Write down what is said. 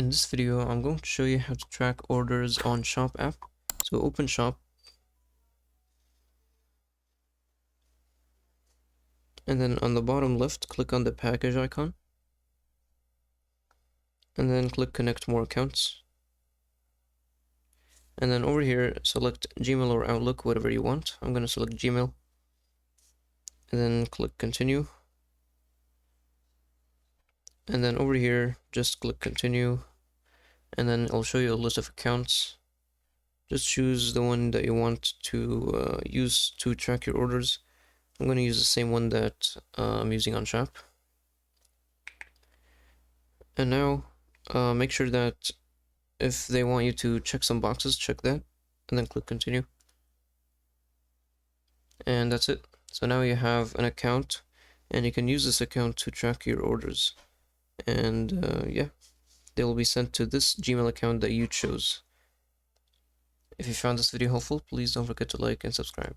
In this video, I'm going to show you how to track orders on Shop app. So open Shop, and then on the bottom left, click on the package icon, and then click Connect More Accounts. And then over here, select Gmail or Outlook, whatever you want. I'm going to select Gmail, and then click Continue. And then over here, just click Continue, and then it'll show you a list of accounts. Just choose the one that you want to use to track your orders. I'm going to use the same one that I'm using on Shop. And now make sure that if they want you to check some boxes, check that, and then click Continue. And that's it. So now you have an account, and you can use this account to track your orders. And yeah, they will be sent to this Gmail account that you chose. If you found this video helpful, please don't forget to like and subscribe.